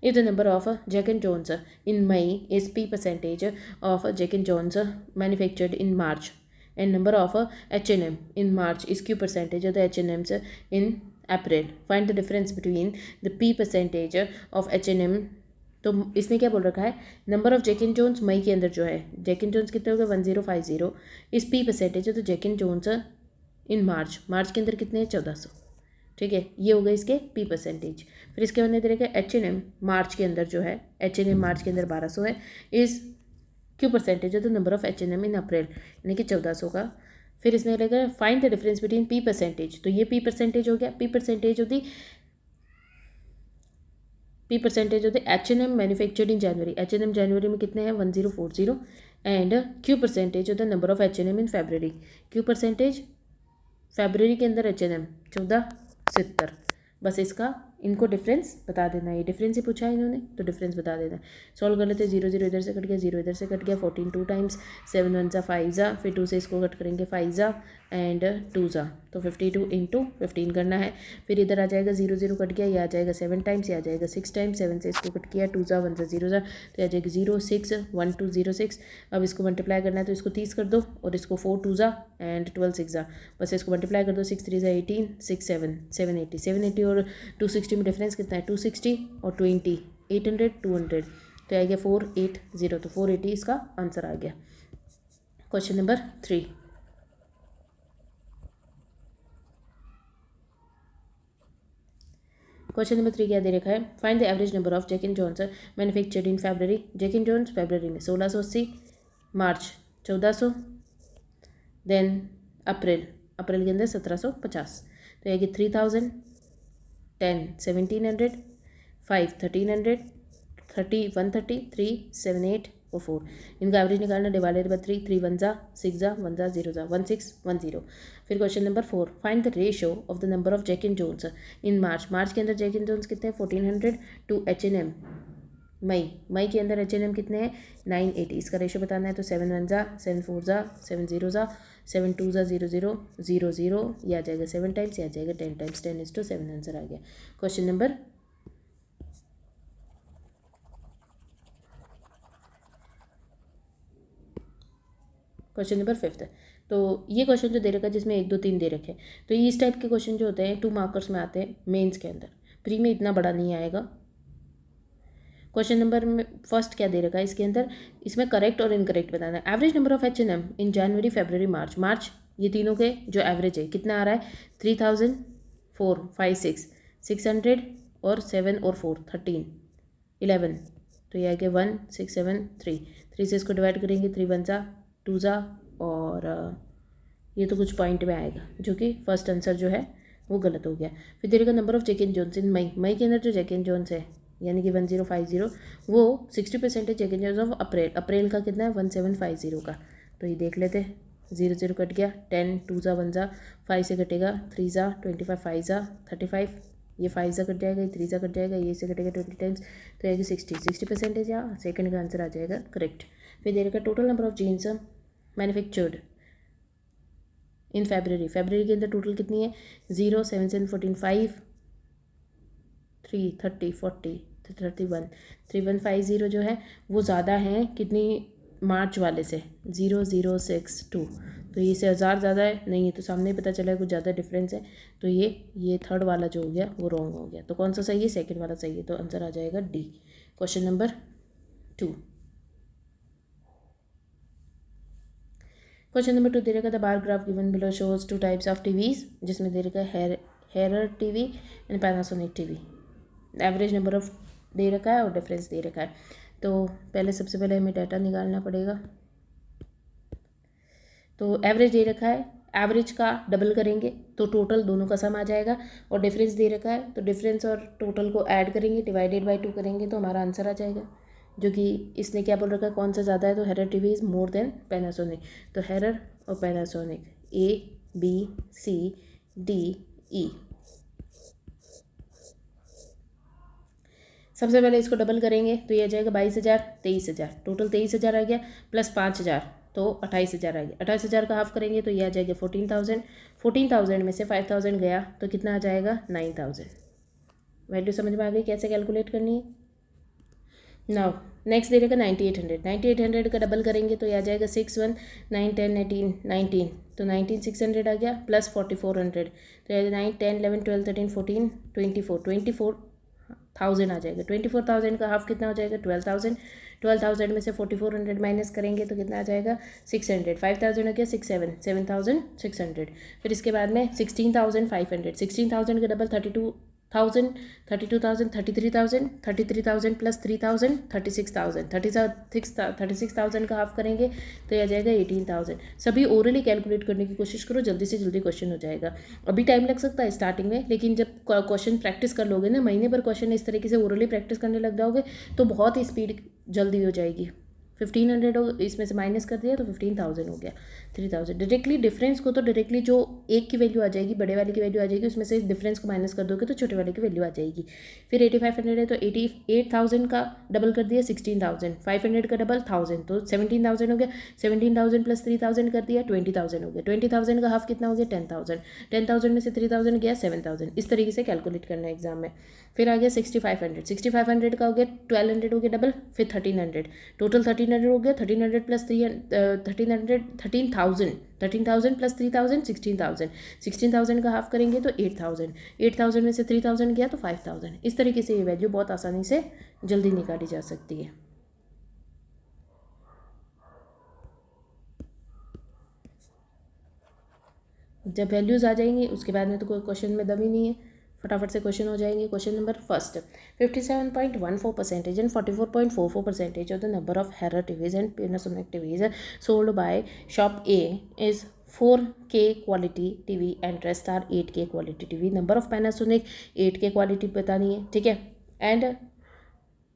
Speaker 1: if the number of Jack and Jones in May is P percentage of Jack and Jones manufactured in March and number of H&M in March is Q percentage of the H&Ms in April, find the difference between the P percentage of H&M। तो इसने क्या बोल रखा है, number of Jack and Jones मई के अंदर जो है, जैक एंड जोन्स कितने हो गए 1050, इस पी परसेंटेज है तो Jack and Jones in March, मार्च के अंदर कितने हैं 1400। ठीक है, ये हो गए इसके पी परसेंटेज। फिर इसके बाद में देखा H&M मार्च के अंदर जो है, H&M मार्च के अंदर 1200 है, इस क्यू परसेंटेज है तो नंबर ऑफ H&M इन अप्रैल, यानी कि 1400 का। फिर इसने लगा find the difference between P percentage, तो ये पी परसेंटेज हो गया, पी परसेंटेज होती H&M manufactured in January, H&M जनवरी में कितने हैं 1040, एंड क्यू परसेंटेज होता है number of H&M in February, Q percentage February के अंदर H&M 1470। बस इसका इनको डिफरेंस बता देना, ये डिफरेंस ही पूछा है इन्होंने तो डिफरेंस बता देना। सॉल्व कर लेते हैं, 0 0 इधर से कट गया, 0 इधर से कट गया, 14 2 टाइम्स, 7 1 ज़ा 5 ज़ा, फिर 2 से इसको कट करेंगे 5 ज़ा एंड 2 ज़ा, तो 52 इंटू 15 करना है। फिर इधर आ जाएगा 0 0 कट गया, ये आ जाएगा 7 टाइम्स, ये आ जाएगा 6 टाइम्स, 7 से इसको कट किया, 2 ज़ा 1 ज़ा 0 ज़ा, तो आ जाएगा 0 6 1 2 0 6। अब इसको मल्टीप्लाई करना है तो इसको 30 कर दो और इसको 4 2 ज़ा एंड 12 6 ज़ा, बस इसको मल्टीप्लाई कर दो, 6 3 ज़ा 18, 6 7 780, 780 और 260 में डिफरेंस कितना है 260 और 20 800 200, तो आ गया 480, तो 480 इसका आंसर आ गया। क्वेश्चन नंबर 3, क्वेश्चन नंबर 3 क्या दे रखा है, find the average number of Jack and Jones manufactured in February, Jack and Jones February में 1680, मार्च 1400, देन अप्रैल, अप्रैल के अंदर 1750, तो ये 3000, 10 1700, 5 1300, 30 130, 3 7 8 और 4, इनका एवरेज निकालना, डिवाइडेड बाय 3, 3 1 ज़ा 6 ज़ा 1 ज़ा 0 ज़ा 1610। फिर question number 4, find the ratio of the number of Jack and Jones in March, मार्च के अंदर जैक एंड जोन्स कितने हैं 1400 टू H&M मई के अंदर H&M कितने हैं 980, इसका रेशियो बताना है तो 7 1 ज़ा 7 4 ज़ा 7 0 ज़ा 7 2 ज़ा 0 0 0 0, ये आ जाएगा 7 टाइम्स, ये आ जाएगा 10 टाइम्स, 10:7 आंसर आ गया। क्वेश्चन नंबर क्वेश्चन नंबर 5, तो ये क्वेश्चन जो दे रखा है जिसमें 1 2 3 दे रखे हैं, तो ये इस टाइप के क्वेश्चन जो होते हैं 2 मार्कर्स में आते हैं मेंस के अंदर, प्री में इतना बड़ा नहीं आएगा। क्वेश्चन नंबर में फर्स्ट क्या दे रखा है इसके अंदर, इसमें करेक्ट और इनकरेक्ट बताना है। Average number of H&M in January February March, मार्च ये तीनों के जो एवरेज है कितना आ रहा है 3000 4 5 6 600 और 7 और 4 13 11, तो ये आ गया 1 6 7 3, 3 से इसको डिवाइड करेंगे 3 1 ज़ा 2 ज़ा और ये तो कुछ पॉइंट में आएगा जो कि फर्स्ट आंसर जो है वो गलत हो गया। फिर देखिएगा number of Jack and Jones in मई के अंदर जो जैक एंड जोन्स है यानी कि 1050, वो 60% है Jack and Jones of April, अप्रैल का कितना है 1750 का, तो ये देख लेते, 0 0 कट गया, 10 2 ज़ा 1 ज़ा, 5 से कटेगा 3 ज़ा 25, 5 ज़ा 35, ये 5 ज़ा कट जाएगा, ये 3 ज़ा कट जाएगा, ये से कटेगा 20 टाइम्स, तो आएगी 60% या सेकंड का आंसर आ जाएगा करेक्ट। फिर दे रखा total number of jeans manufactured in February, February के अंदर टोटल कितनी है, 0 7 7 14 5 3 30 40 31 3150 जो है वो ज़्यादा है कितनी मार्च वाले से, 0062, तो ये से 1000 ज़्यादा है, नहीं है तो सामने पता चला है कुछ ज़्यादा डिफरेंस है, तो ये थर्ड वाला जो हो गया वो रॉन्ग हो गया। तो कौन सा सही है, सेकंड वाला सही है, तो आंसर आ जाएगा D. Question number 2, question number 2 दे रखा the bar graph given below shows 2 types of TVs, जिसमें दे रखा है Haier TV and Panasonic TV. Average number of दे रखा है और डिफरेंस दे रखा है। तो पहले सबसे पहले हमें डाटा निकालना पड़ेगा। तो एवरेज दे रखा है, एवरेज का डबल करेंगे तो टोटल दोनों का सम आ जाएगा, और डिफरेंस दे रखा है तो डिफरेंस और टोटल को ऐड करेंगे, डिवाइडेड बाय 2 करेंगे तो हमारा आंसर आ जाएगा। जो कि इसने क्या बोल रखा है, कौन सा ज़्यादा है, तो error TV is more than Panasonic. तो हेरर और पैनासोनिक ABCDE। सबसे पहले इसको डबल करेंगे तो ये आ जाएगा 22,000 23,000, टोटल 23,000 आ गया, प्लस 5,000 तो 28,000 आ गया। 28,000 का हाफ करेंगे तो ये आ जाएगा 14,000। 14,000 में से 5,000 गया तो कितना आ जाएगा 9,000। वैल्यू समझ में आ गई कैसे कैलकुलेट करनी है। नाउ नेक्स्ट दे रहेगा 9800। 9800 का डबल करेंगे तो ये आ जाएगा 6 1 9 10 18 19, तो 19,600 आ गया, प्लस 4,400 तो ये 9 10 11 12 13 14 24,000 आ जाएगा। 24,000 का हाफ कितना हो जाएगा 12,000। 12,000 में से 4,400 माइनस करेंगे तो कितना आ जाएगा 600। 5,000 हो गया 6 7 7,600। फिर इसके बाद में 16,500। 16,000 का डबल 32,000 32,000 33,000 33,000 प्लस 3,000 36,000 36,000 का हाफ करेंगे तो यह आ जाएगा 18,000। सभी ओरली कैलकुलेट करने की कोशिश करो, जल्दी से जल्दी क्वेश्चन हो जाएगा। अभी टाइम लग सकता है स्टार्टिंग में, लेकिन जब क्वेश्चन प्रैक्टिस कर लोगे ना, महीने भर क्वेश्चन इस तरीके से ओरली प्रैक्टिस करने लग जाओगे तो बहुत ही स्पीड जल्दी हो जाएगी। 1,500 हो, इसमें से माइनस कर दिया तो 15,000 हो गया, 3,000। डायरेक्टली डिफरेंस को तो डायरेक्टली जो एक की वैल्यू आ जाएगी, बड़े वाले की वैल्यू आ जाएगी, उसमें से डिफरेंस को माइनस कर दोगे तो छोटे वाले की वैल्यू आ जाएगी। फिर 8,500 है तो 88,000 का डबल कर दिया 16,000, 500 का डबल 1,000 तो 17,000 हो गया। 17,000 प्लस 3,000 कर दिया 20,000 हो गया। 20,000 का हाफ कितना हो गया 10,000। 10,000 में से 3,000 गया 7,000। इस तरीके से कैलकुलेट करना है एग्जाम में। फिर आ गया 6,500। 6,500 का हो गया 1,200 हो गया डबल, फिर 1,300, टोटल 1,300 हो गया। 1,300 प्लस 13,000 प्लस 3,000 16,000। 16,000 का हाफ करेंगे तो 8,000। 8,000 में से 3,000 गया तो 5,000। इस तरीके से ये वैल्यू बहुत आसानी से जल्दी निकाली जा सकती है। जब वैल्यूज़ आ जाएंगी उसके बाद में तो कोई क्वेश्चन में दम ही नहीं है, फटाफट से क्वेश्चन हो जाएंगे। Question number first, 57.14% and 44.44% of the number of Haier TVs and Panasonic TVs sold by shop A is 4K quality TV and rest are 8K quality TV. Number of Panasonic 8K quality बतानी है, ठीक है, and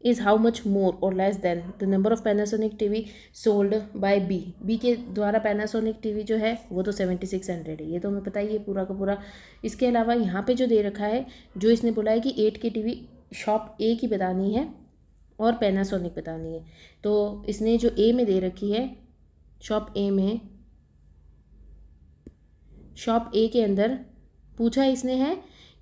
Speaker 1: is how much more or less than the number of Panasonic TV sold by B। B के द्वारा Panasonic TV जो है वो तो 7600 है, ये तो हमें पता ही है पूरा का पूरा। इसके अलावा यहाँ पे जो दे रखा है, जो इसने बोला है कि 8K TV शॉप ए की बतानी है और Panasonic बतानी है, तो इसने जो ए में दे रखी है, शॉप ए में, शॉप ए के अंदर पूछा इसने है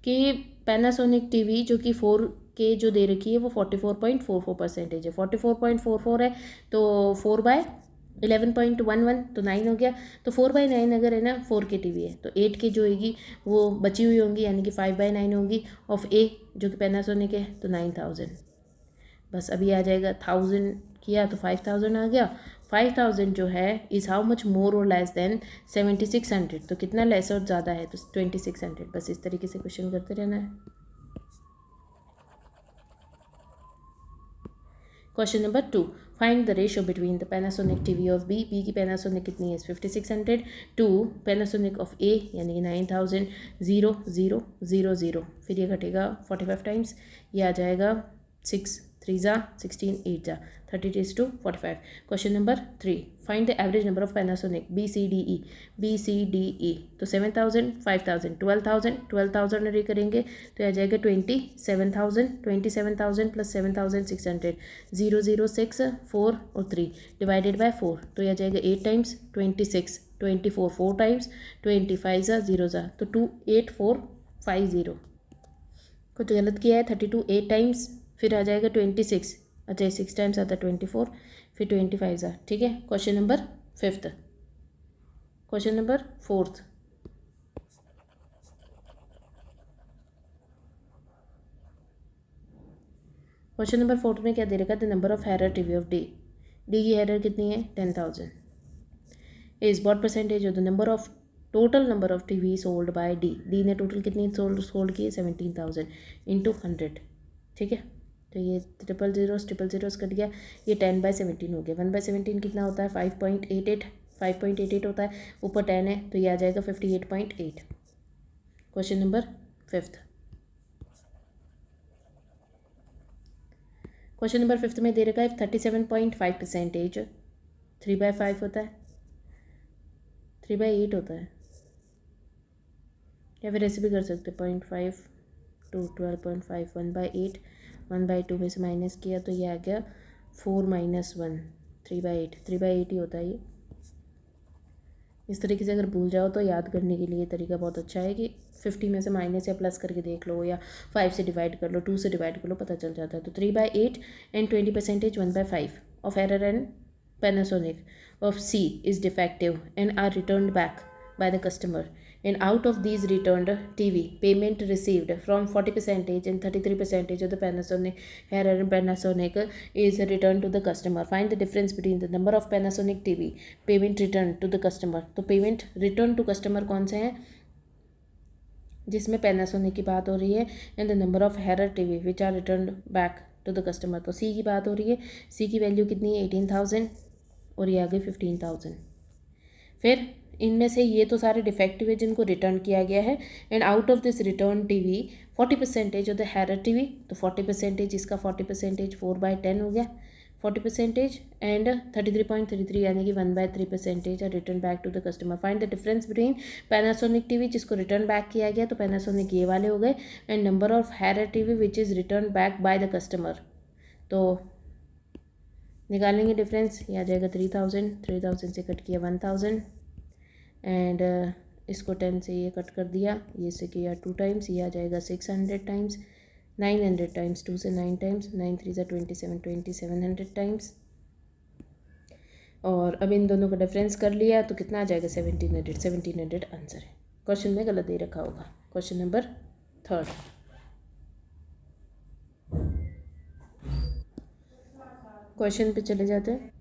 Speaker 1: कि Panasonic TV जो कि 4K जो दे रखी है वो 44.44% है। 44.44 है तो 4/11.11 तो 9 हो गया। तो 4/9 अगर है ना 4K TV है तो 8K जो होगी वो बची हुई होंगी, यानी कि 5/9 होगी ऑफ ए जो कि Panasonic है, तो 9,000। बस अभी आ जाएगा 1,000 किया तो 5,000 आ गया। 5,000 जो है इज़ हाउ मच मोर और लेस देन 7,600, तो कितना लेस और ज़्यादा है तो 2,600। बस इस तरीके से क्वेश्चन करते रहना है। Question number 2, find the ratio between the Panasonic TV of B. B की Panasonic कितनी है 5,600 टू Panasonic ऑफ ए यानी कि 9,000 0 0 0 0। फिर ये घटेगा 45 टाइम्स, ये आ जाएगा 6 3 जा 16, 8 जा 30 to 45. Question number 3. Find the average number of Panasonic BCDE. BCDE तो 7,000, 5,000, 12,000, 12,000 रे करेंगे तो आ जाएगा 27,000, 27,000 प्लस 7,600, 0, 0, 6, 4 और 3 डिवाइडेड बाय 4 तो आ जाएगा 8 टाइम्स 26, 24 4 टाइम्स 25 जा 0 जा तो 28450. कुछ गलत किया है. 32 8 टाइम्स फिर आ जाएगा 26. अच्छा 6 टाइम्स आता है 24 फिर 25 आ. ठीक है. Question number 5th. Question number 4th. Question number 4 में क्या दे रखा है. The number of Haier TV of D. D की हैरर कितनी है 10,000. Is what percentage of the number of total number of TV sold by D. D ने टोटल कितनी सोल्ड की 17,000 इंटू 100. ठीक है. तो ये 000 कट गया. ये 10/17 हो गया. 1/17 कितना होता है 5.88. 5.88 होता है. ऊपर 10 है तो ये आ जाएगा 58.8. Question number 5th. Question number 5th में दे रखा है 37.5% 3/5 होता है 3/8 होता है या फिर ऐसे भी कर सकते 0.5 to 12.5 1/8 1/2 में से माइनस किया तो ये आ गया 4 - 1 3/8 3/8 ही होता है ये. इस तरीके से अगर भूल जाओ तो याद करने के लिए तरीका बहुत अच्छा है कि 50 में से माइनस या प्लस करके देख लो या 5 से डिवाइड कर लो 2 से डिवाइड कर लो पता चल जाता है. तो 3/8 and 20% 1/5 of error and Panasonic of C is defective and are returned back by the customer. And out of these returned TV, payment received from 40% and 33% of the Panasonic error and Panasonic is returned to the customer. Find the difference between the number of Panasonic TV payment returned to the customer. तो payment return to customer कौन से हैं जिसमें Panasonic की बात हो रही है and the number of error TV which are returned back to the customer. तो C की बात हो रही है. C की वैल्यू कितनी है 18,000 और ये आ गई 15,000. फिर इनमें से ये तो सारे डिफेक्टिव है जिनको रिटर्न किया गया है. And out of this return TV 40% of the Haier TV तो 40% इसका 40% 4/10 हो गया 40% एंड 33.33 यानी कि 1/3% are return back to the customer. Find the difference between Panasonic TV जिसको रिटर्न बैक किया गया तो पैनासोनिक ये वाले हो गए and number of Haier TV which is return back by the customer. तो निकालेंगे डिफरेंस. ये आ जाएगा 3,000 से कट किया 1,000 एंड इसको 10 से ये कट कर दिया ये से किया 2 टाइम्स ये आ जाएगा 600 टाइम्स 900 टाइम्स 2 से 9 टाइम्स 9 3 ज़ा 27 2700 टाइम्स. और अब इन दोनों का डिफरेंस कर लिया तो कितना आ जाएगा 1700 आंसर है. क्वेश्चन में गलत दे रखा होगा. Question number 3rd. क्वेश्चन पे चले जाते हैं.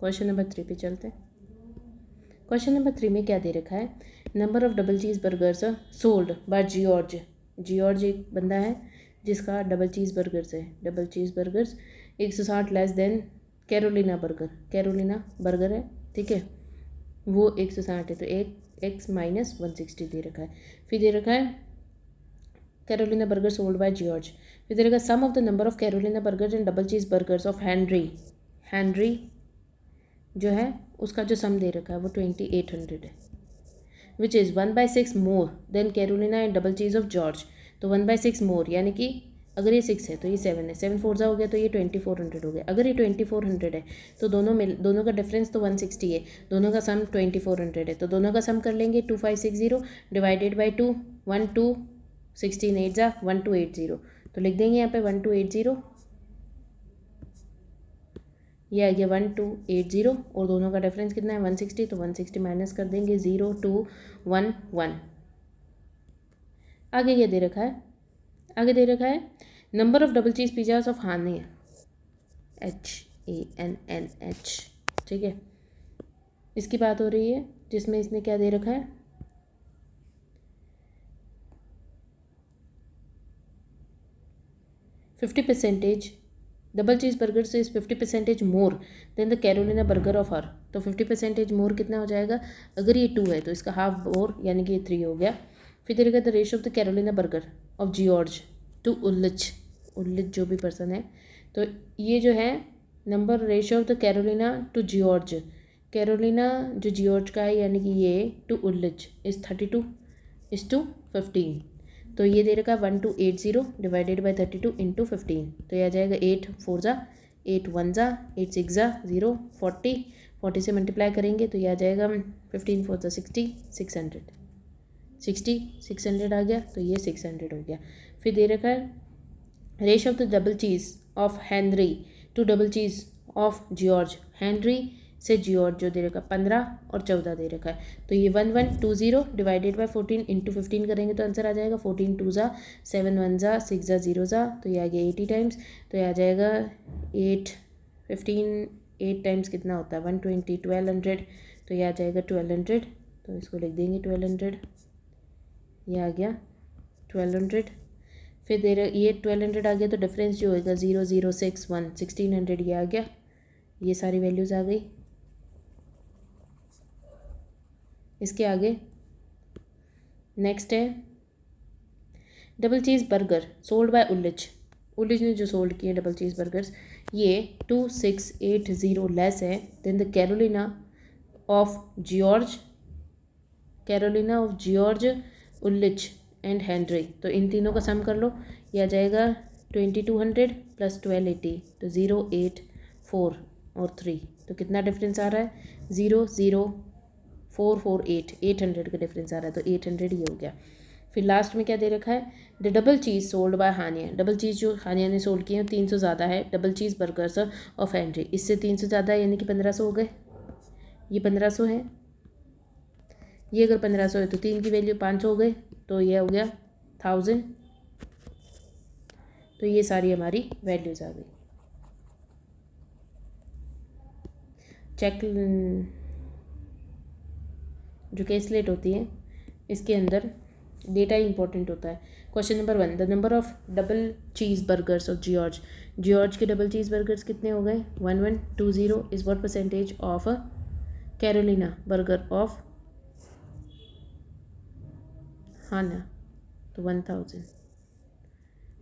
Speaker 1: क्वेश्चन नंबर 3 पे चलते हैं. क्वेश्चन नंबर 3 में क्या दे रखा है. Number of double cheese burgers sold by George. George एक बंदा है जिसका डबल चीज़ बर्गर्स है. Double cheese burgers 160 less than Carolina burger. Carolina burger है ठीक है वो 160 है तो 1x - 160 दे रखा है. फिर दे रखा है Carolina burger sold by George. फिर दे रखा है sum of the number of Carolina burgers and double cheese burgers of Henry जो है उसका जो सम दे रखा है वो 2800 है which is 1/6 more than Carolina and double cheese of George. तो 1/6 मोर यानी कि अगर ये 6 है तो ये 7 है 7 4 हो गया तो ये 2400 हो गया. अगर ये 2400 है तो दोनों का डिफरेंस तो 160 है दोनों का सम 2400 है. तो दोनों का सम कर लेंगे 2560 डिवाइडेड बाई 2 1 2 16 8 ज़ा 1280 तो लिख देंगे यहाँ पे 1280 ये आ गया 1280 और दोनों का डिफरेंस कितना है 160 तो 160 माइनस कर देंगे 0 2 1 1. आगे ये दे रखा है. आगे दे रखा है number of double cheese pizzas of Hannah HANNH. ठीक है इसकी बात हो रही है जिसमें इसने क्या दे रखा है 50% डबल चीज़ बर्गर से is 50% more than the Carolina burger of her. तो 50% मोर कितना हो जाएगा, अगर ये 2 है तो इसका हाफ मोर यानी कि ये 3 हो गया। फिर देगा the ratio of the Carolina burger of George to Ullich, Ullich जो भी पर्सन है, तो ये जो है number ratio of the Carolina to George, Carolina जो जॉर्ज का है यानी कि ये टू उल्लिच इज़ 32:15। तो ये दे रखा है 1280 डिवाइडेड बाई 32 इंटू 15, तो ये आ जाएगा 8 4 ज़ा 8 1 ज़ा 8 6 ज़ा 0 40 से मल्टीप्लाई करेंगे तो ये आ जाएगा 15 4 ज़ा 60 600 आ गया, तो ये 600 हो गया। फिर दे रखा है ratio of the double cheese of Henry to double cheese of George, Henry से जॉर्ज जो दे रखा है 15 और 14 दे रखा है, तो ये 1120 डिवाइडेड बाई 14 इंटू 15 करेंगे तो आंसर आ जाएगा 14 2 ज़ा 7 1 ज़ा 6 ज़ा 0 ज़ा, तो ये आ गया 80 टाइम्स, तो ये आ जाएगा 8 टाइम्स कितना होता है 120 1200, तो ये आ जाएगा 1200, तो इसको लिख देंगे 1200, ये आ गया 1200। फिर दे रहे ये 1200 आ गया तो डिफरेंस जो होगा 0061 1600 ये आ गया, ये सारी वैल्यूज़ आ गई। इसके आगे नेक्स्ट है double cheese burger sold by Ullich, Ullich ने जो सोल्ड किए डबल चीज़ बर्गर्स, ये 2680 लेस है then the Carolina of George, Carolina of George Ullich and Henry, तो इन तीनों का सम कर लो, यह आ जाएगा 2200 प्लस 1280, तो 0 8 4 और 3, तो कितना डिफरेंस आ रहा है 0 0 4 4 8 800 का डिफरेंस आ रहा है, तो 800 ये हो गया। फिर लास्ट में क्या दे रखा है the double cheese sold by Hannah, double cheese जो हानिया ने सोल्ड किए हैं 300 ज़्यादा है double cheese burgers of Henry, इससे 300 ज़्यादा है यानी कि 1500 हो गए, ये 1500 है, ये अगर 1500 है तो 3 की वैल्यू 500 हो गए, तो ये हो गया 1000, तो ये सारी हमारी वैल्यूज़ आ गई। चेक जो केसलेट होती है इसके अंदर डेटा इंपॉर्टेंट होता है। Question number 1 the number of double cheese burgers of George, George के डबल चीज़ बर्गर्स कितने हो गए 1120 is what percentage of Carolina burger of Hannah, तो 1000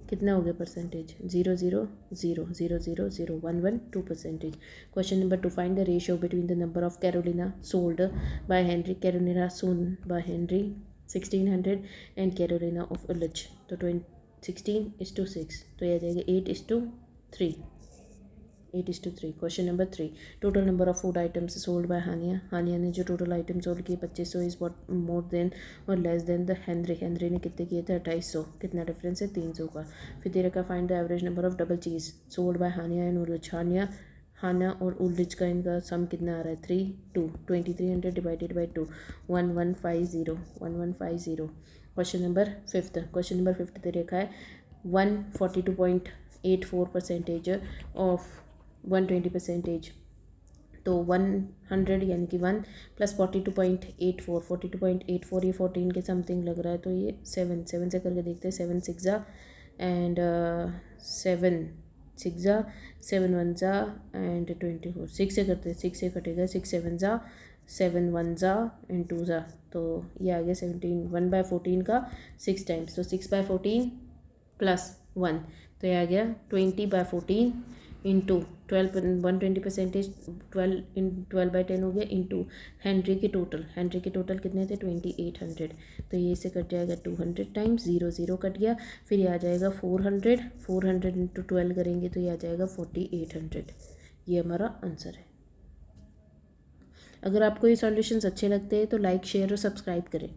Speaker 1: कितना हो गया percentage 0 0 0 0 0 0 1 1 2%। Question number 2 find the ratio between the number of Carolina sold by Henry, Carolina sold by Henry 1600 and Carolina of उल्लिच, तो 16:6, तो यह आ जाएगा 8:3 8:3। Question number 3 total number of food items sold by Hania, Hania ने जो टोटल आइटम सोल्ड किए 2500 इज़ व्हाट मोर देन और less than the Henry, Henry ने कितने किए थे 2800, कितना डिफरेंस है 300 का। फिर दे रखा find the average number of double cheese sold by Hania and Ullich, Hania Hannah और उल्लिच का इनका सम कितना आ रहा है 3 2 2300 divided by 2 1150 question number 5, question number 5 दे रखा है 142.84% ऑफ 120%, तो 100 यानी कि 1 प्लस 42.84 42.84 ये 14 के समथिंग लग रहा है, तो ये 7 से करके देखते हैं 7 6 ज़ा एंड 7 6 ज़ा 7 1 ज़ा एंड 24, 6 से करते हैं 6 से कटेगा 6 7 ज़ा 7 1 ज़ा एंड 2 ज़ा, तो ये आ गया 17 1/14 का 6 टाइम्स, तो 6/14 प्लस 1, तो ये आ गया 20/14 इंटू 12 120% 12/10 हो गया इंटू हेनरी के टोटल कितने थे 2800, तो ये से कट जाएगा 200 टाइम्स 0 0 कट गया, फिर ये आ जाएगा 400 इंटू 12 करेंगे तो ये आ जाएगा 4800, ये हमारा आंसर है। अगर आपको ये सॉल्यूशंस अच्छे लगते हैं तो लाइक शेयर और सब्सक्राइब करें।